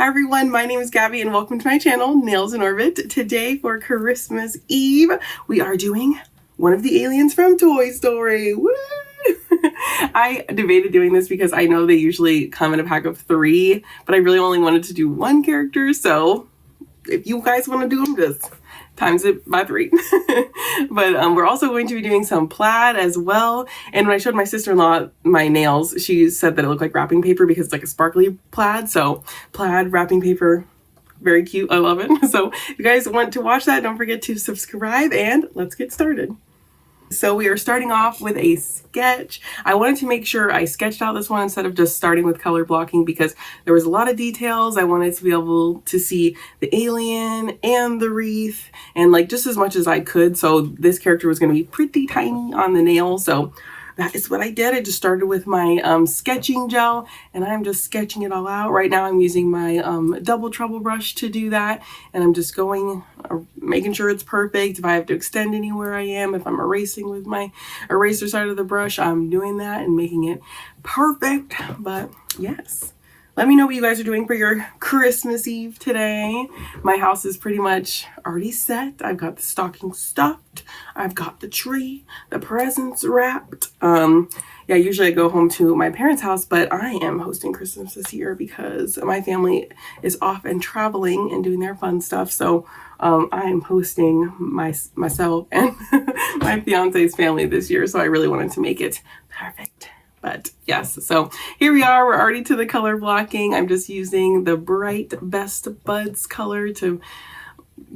Hi everyone, my name is Gabby and welcome to my channel, Nails in Orbit. Today for Christmas Eve, we are doing one of the aliens from Toy Story. Woo! I debated doing this because I know they usually come in a pack of 3, but I really only wanted to do one character, so if you guys want to do them, just times it by 3. But we're also going to be doing some plaid as well. And when I showed my sister-in-law my nails, she said that it looked like wrapping paper because it's like a sparkly plaid. So plaid wrapping paper, very cute. I love it. So if you guys want to watch that, don't forget to subscribe and let's get started. So we are starting off with a sketch. I wanted to make sure I sketched out this one instead of just starting with color blocking because there was a lot of details. I wanted to be able to see the alien and the wreath and like just as much as I could. So this character was going to be pretty tiny on the nail. So that is what I did. I just started with my sketching gel and I'm just sketching it all out. Right now I'm using my double trouble brush to do that. And I'm just going, making sure it's perfect. If I have to extend anywhere I am, if I'm erasing with my eraser side of the brush, I'm doing that and making it perfect. But yes. Let me know what you guys are doing for your Christmas Eve today. My house is pretty much already set. I've got the stocking stuffed. I've got the tree, the presents wrapped. Yeah, usually I go home to my parents' house, but I am hosting Christmas this year because my family is off and traveling and doing their fun stuff. So I am hosting myself and my fiance's family this year. So I really wanted to make it perfect. But yes, so here we are. We're already to the color blocking. I'm just using the bright Best Buds color to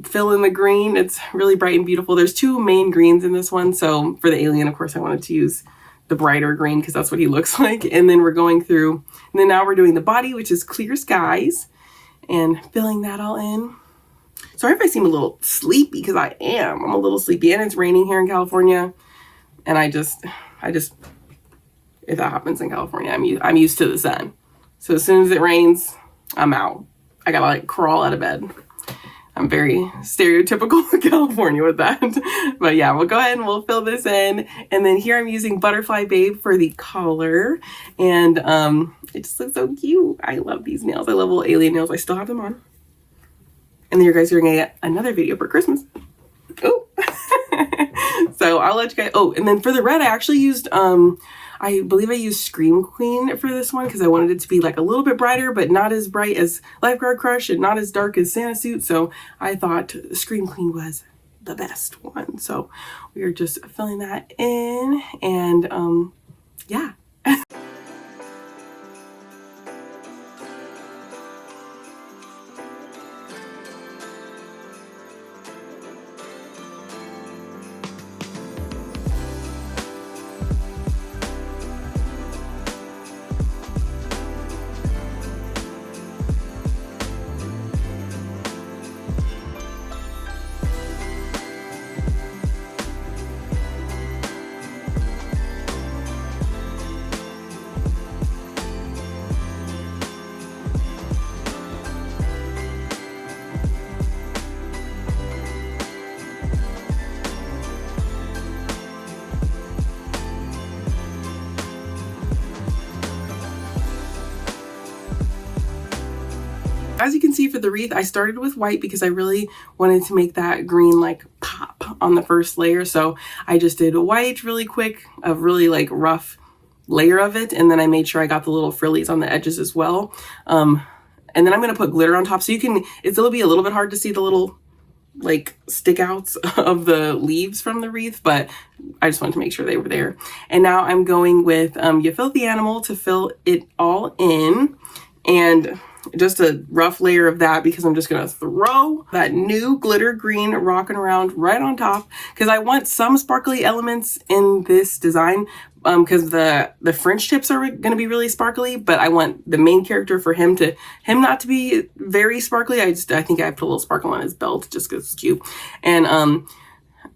fill in the green. It's really bright and beautiful. There's 2 main greens in this one. So for the alien, of course, I wanted to use the brighter green because that's what he looks like. And then we're going through, and then now we're doing the body, which is Clear Skies, and filling that all in. Sorry if I seem a little sleepy because I am. I'm a little sleepy and it's raining here in California. And I just, if that happens in California, I'm used to the sun. So as soon as it rains, I'm out. I gotta like crawl out of bed. I'm very stereotypical California with that. But yeah, we'll go ahead and we'll fill this in. And then here I'm using Butterfly Babe for the collar. And it just looks so cute. I love these nails. I love little alien nails. I still have them on. And then you guys are gonna get another video for Christmas. Oh. So I'll let you guys, oh, and then for the red, I actually used, I believe I used Scream Queen for this one because I wanted it to be like a little bit brighter, but not as bright as Lifeguard Crush and not as dark as Santa Suit. So I thought Scream Queen was the best one. So we are just filling that in and yeah. As you can see for the wreath, I started with white because I really wanted to make that green like pop on the first layer. So I just did white really quick, a really like rough layer of it. And then I made sure I got the little frillies on the edges as well. And then I'm going to put glitter on top. So you can, it'll be a little bit hard to see the little like stick outs of the leaves from the wreath, but I just wanted to make sure they were there. And now I'm going with You Filthy Animal to fill it all in. And just a rough layer of that because I'm just going to throw that new glitter green Rockin' Around right on top because I want some sparkly elements in this design because the French tips are going to be really sparkly, but I want the main character for him not to be very sparkly. I think I put a little sparkle on his belt just because it's cute. And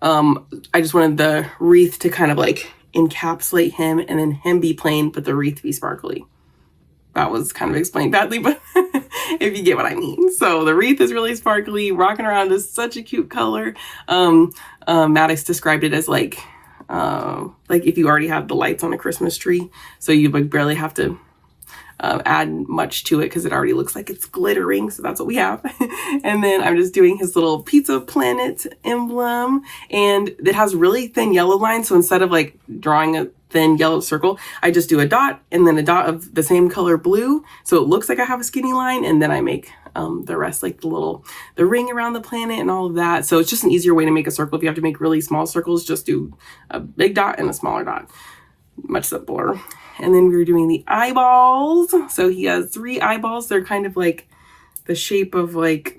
I just wanted the wreath to kind of like encapsulate him and then him be plain but the wreath be sparkly. That was kind of explained badly, but if you get what I mean. So the wreath is really sparkly. Rockin' Around is such a cute color. Maddox described it as like if you already have the lights on a Christmas tree, so you would barely have to add much to it because it already looks like it's glittering. So that's what we have. And then I'm just doing his little pizza planet emblem, and it has really thin yellow lines. So instead of like drawing a thin yellow circle, I just do a dot and then a dot of the same color blue. So it looks like I have a skinny line, and then I make the rest, like the ring around the planet and all of that. So it's just an easier way to make a circle. If you have to make really small circles, just do a big dot and a smaller dot. Much simpler. And then we were doing the eyeballs. So he has 3 eyeballs. They're kind of like the shape of like,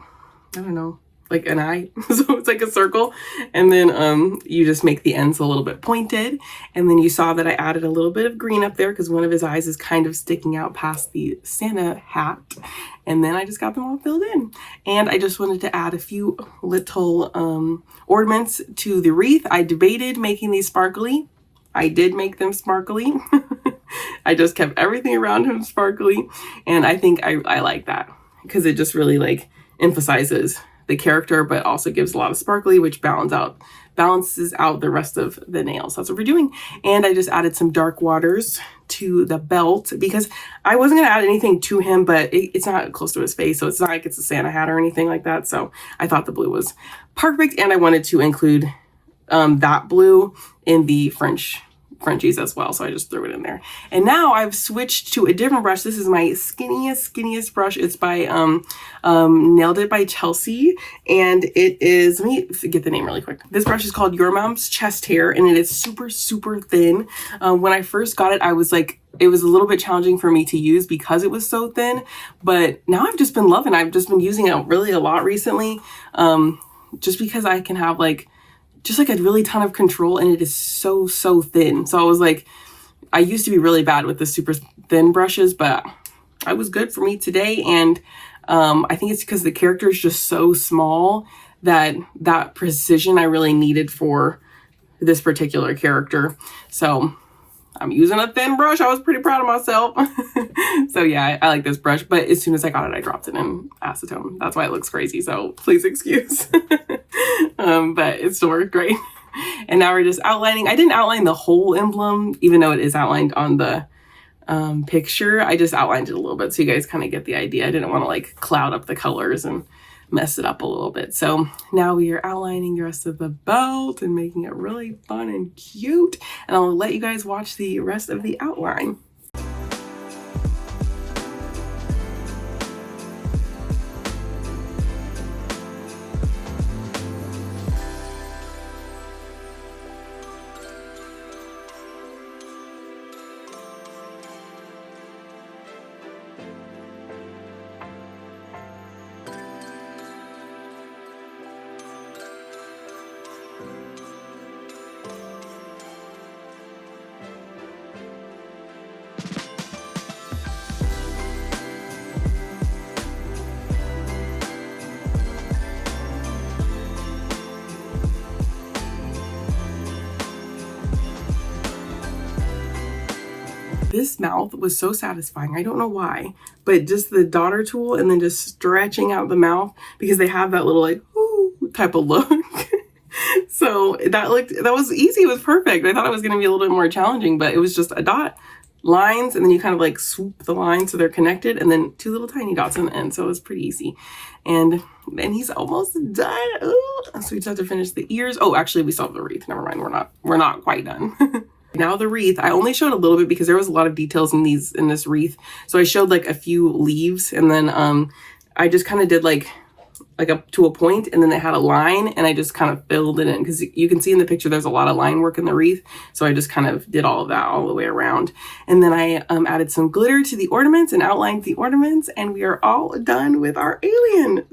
I don't know, like an eye. So it's like a circle. And then you just make the ends a little bit pointed. And then you saw that I added a little bit of green up there because one of his eyes is kind of sticking out past the Santa hat. And then I just got them all filled in. And I just wanted to add a few little ornaments to the wreath. I debated making these sparkly. I did make them sparkly. I just kept everything around him sparkly. And I think I like that because it just really like emphasizes the character, but also gives a lot of sparkly, which balances out the rest of the nails. That's what we're doing. And I just added some dark waters to the belt because I wasn't going to add anything to him, but it's not close to his face. So it's not like it's a Santa hat or anything like that. So I thought the blue was perfect. And I wanted to include that blue in the Frenchies as well. So I just threw it in there. And now I've switched to a different brush. This is my skinniest brush. It's by Nailed It by Chelsea. And it is, let me get the name really quick. This brush is called Your Mom's Chest Hair, and it is super thin. When I first got it, I was like, it was a little bit challenging for me to use because it was so thin. But now I've just been loving it. I've just been using it really a lot recently. Just because I can have like a really ton of control, and it is so thin. So I was like, I used to be really bad with the super thin brushes, but I was good for me today. And I think it's because the character is just so small that precision I really needed for this particular character. So I'm using a thin brush. I was pretty proud of myself. So yeah, I like this brush, but as soon as I got it, I dropped it in acetone. That's why it looks crazy. So please excuse. But it still worked great. And now we're just outlining. I didn't outline the whole emblem, even though it is outlined on the picture. I just outlined it a little bit so you guys kind of get the idea. I didn't want to like cloud up the colors and mess it up a little bit. So now we are outlining the rest of the belt and making it really fun and cute. And I'll let you guys watch the rest of the outline. This mouth was so satisfying. I don't know why, but just the daughter tool and then just stretching out the mouth because they have that little like, ooh, type of look. So that was easy. It was perfect. I thought it was going to be a little bit more challenging, but it was just a dot, lines, and then you kind of like swoop the lines so they're connected, and then 2 little tiny dots in the end. So it was pretty easy. And he's almost done. Ooh. So we just have to finish the ears. Oh, actually we still have the wreath. Never mind. We're not quite done. Now the wreath, I only showed a little bit because there was a lot of details in this wreath. So I showed like a few leaves, and then I just kind of did like up to a point, and then it had a line, and I just kind of filled it in because you can see in the picture there's a lot of line work in the wreath. So I just kind of did all of that all the way around. And then I added some glitter to the ornaments and outlined the ornaments, and we are all done with our alien.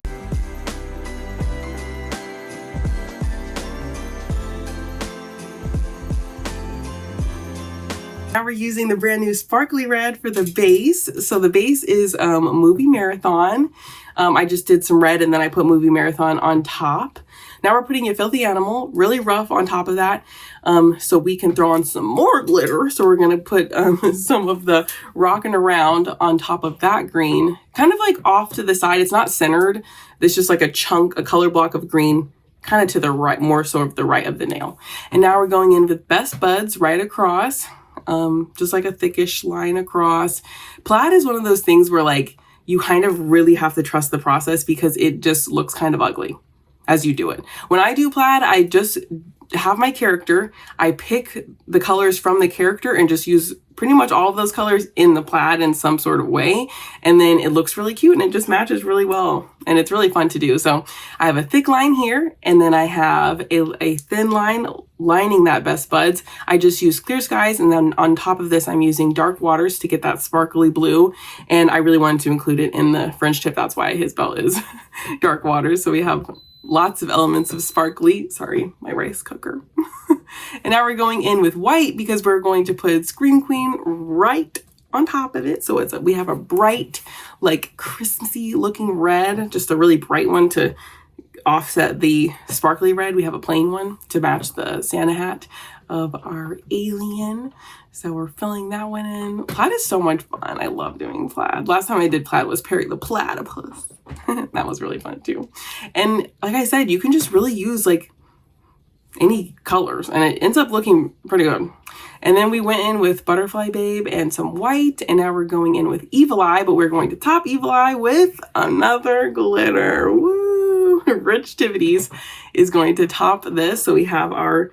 Now we're using the brand new sparkly red for the base. So the base is Movie Marathon. I just did some red and then I put Movie Marathon on top. Now we're putting a Filthy Animal, really rough, on top of that, so we can throw on some more glitter. So we're going to put some of the Rockin' Around on top of that green, kind of like off to the side. It's not centered. It's just like a chunk, a color block of green, kind of to the right, more so of the right of the nail. And now we're going in with Best Buds right across. just like a thickish line across. Plaid is one of those things where like you kind of really have to trust the process because it just looks kind of ugly as you do it. When I do plaid, I just have my character, I pick the colors from the character and just use pretty much all of those colors in the plaid in some sort of way. And then it looks really cute and it just matches really well. And it's really fun to do. So I have a thick line here, and then I have a thin line lining that Best Buds. I just use Clear Skies, and then on top of this, I'm using Dark Waters to get that sparkly blue. And I really wanted to include it in the French tip. That's why his belt is Dark Waters. So we have lots of elements of sparkly. Sorry, my rice cooker. And now we're going in with white because we're going to put Scream Queen right on top of it. So we have a bright, like Christmassy looking red, just a really bright one to offset the sparkly red. We have a plain one to match the Santa hat of our alien. So we're filling that one in. Plaid is so much fun. I love doing plaid. Last time I did plaid was Perry the Platypus. That was really fun too. And like I said, you can just really use like any colors and it ends up looking pretty good. And then we went in with Butterfly Babe and some white, and now we're going in with Evil Eye, but we're going to top Evil Eye with another glitter. Woo! Rich Tivities is going to top this. So we have our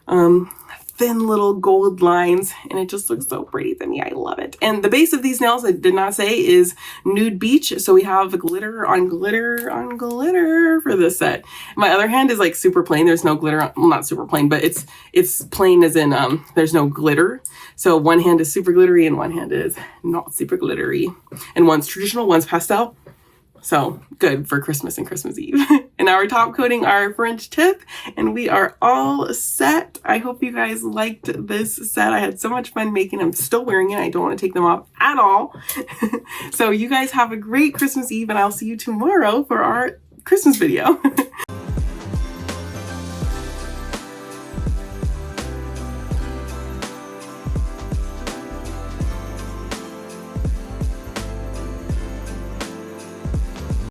thin little gold lines, and it just looks so pretty to me. I love it. And the base of these nails, I did not say, is Nude Beach. So we have glitter on glitter on glitter for this set. My other hand is like super plain. There's no glitter on, well, not super plain, but it's plain as in there's no glitter. So one hand is super glittery and one hand is not super glittery. And one's traditional, one's pastel. So good for Christmas and Christmas Eve. And now we're top coating our French tip, and we are all set. I hope you guys liked this set. I had so much fun making them. I'm still wearing it. I don't want to take them off at all. So you guys have a great Christmas Eve, and I'll see you tomorrow for our Christmas video.